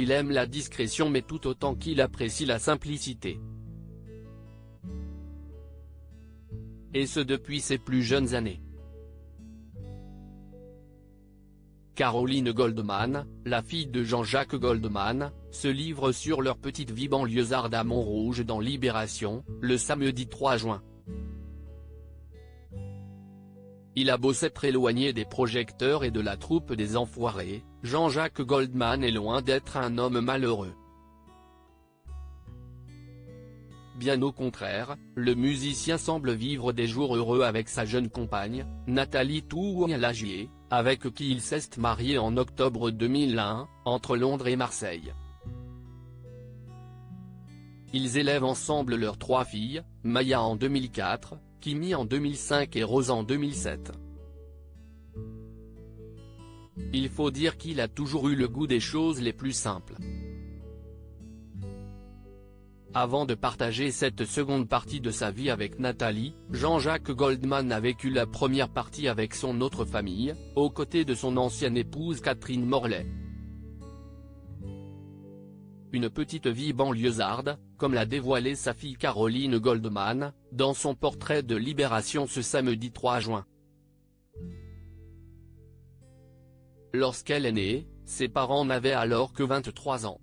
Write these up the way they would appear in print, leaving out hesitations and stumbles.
il aime la discrétion mais tout autant qu'il apprécie la simplicité. Et ce depuis ses plus jeunes années. Caroline Goldman, la fille de Jean-Jacques Goldman, se livre sur leur petite vie banlieusarde à Montrouge dans Libération, le samedi 3 juin. Il a beau s'être éloigné des projecteurs et de la troupe des Enfoirés, Jean-Jacques Goldman est loin d'être un homme malheureux. Bien au contraire, le musicien semble vivre des jours heureux avec sa jeune compagne, Nathalie Tououlagier, avec qui il s'est marié en octobre 2001, entre Londres et Marseille. Ils élèvent ensemble leurs 3 filles, Maya en 2004, Kimi en 2005 et Rose en 2007. Il faut dire qu'il a toujours eu le goût des choses les plus simples. Avant de partager cette seconde partie de sa vie avec Nathalie, Jean-Jacques Goldman a vécu la première partie avec son autre famille, aux côtés de son ancienne épouse Catherine Morlet. Une petite vie banlieusarde, comme l'a dévoilé sa fille Caroline Goldman, dans son portrait de Libération ce samedi 3 juin. Lorsqu'elle est née, ses parents n'avaient alors que 23 ans.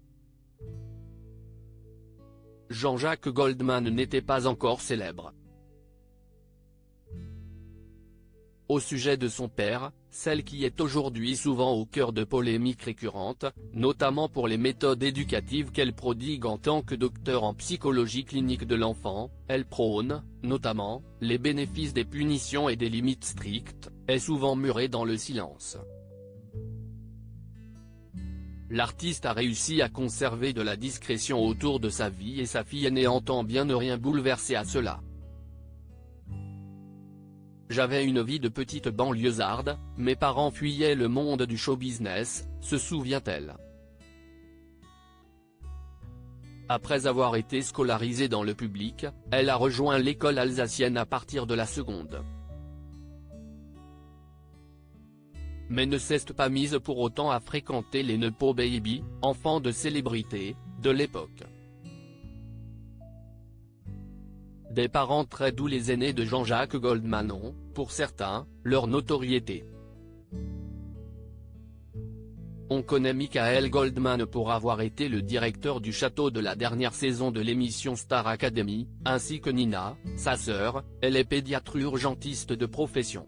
Jean-Jacques Goldman n'était pas encore célèbre. Au sujet de son père, celle qui est aujourd'hui souvent au cœur de polémiques récurrentes, notamment pour les méthodes éducatives qu'elle prodigue en tant que docteur en psychologie clinique de l'enfant, elle prône, notamment, les bénéfices des punitions et des limites strictes, est souvent murée dans le silence. L'artiste a réussi à conserver de la discrétion autour de sa vie et sa fille aînée entend bien ne rien bouleverser à cela. J'avais une vie de petite banlieusarde, mes parents fuyaient le monde du show-business, se souvient-elle. Après avoir été scolarisée dans le public, elle a rejoint l'école alsacienne à partir de la seconde. Mais ne s'est pas mise pour autant à fréquenter les Nepo Baby, enfants de célébrités, de l'époque. Des parents très doux, les aînés de Jean-Jacques Goldman ont, pour certains, leur notoriété. On connaît Michael Goldman pour avoir été le directeur du château de la dernière saison de l'émission Star Academy, ainsi que Nina, sa sœur, elle est pédiatre urgentiste de profession.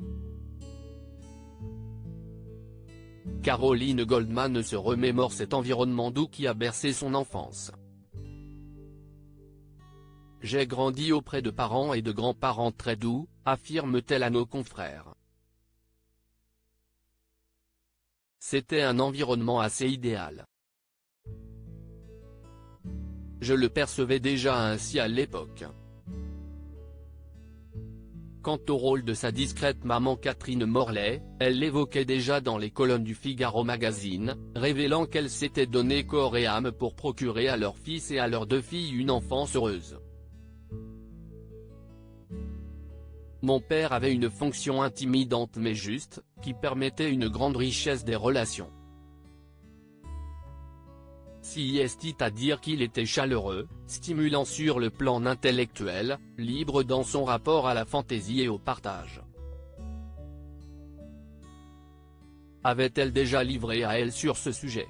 Caroline Goldman se remémore cet environnement doux qui a bercé son enfance. J'ai grandi auprès de parents et de grands-parents très doux, affirme-t-elle à nos confrères. C'était un environnement assez idéal. Je le percevais déjà ainsi à l'époque. Quant au rôle de sa discrète maman Catherine Morlet, elle l'évoquait déjà dans les colonnes du Figaro magazine, révélant qu'elle s'était donné corps et âme pour procurer à leur fils et à leurs 2 filles une enfance heureuse. Mon père avait une fonction intimidante mais juste, qui permettait une grande richesse des relations. Si est à dire qu'il était chaleureux, stimulant sur le plan intellectuel, libre dans son rapport à la fantaisie et au partage. Avait-elle déjà livré à elle sur ce sujet?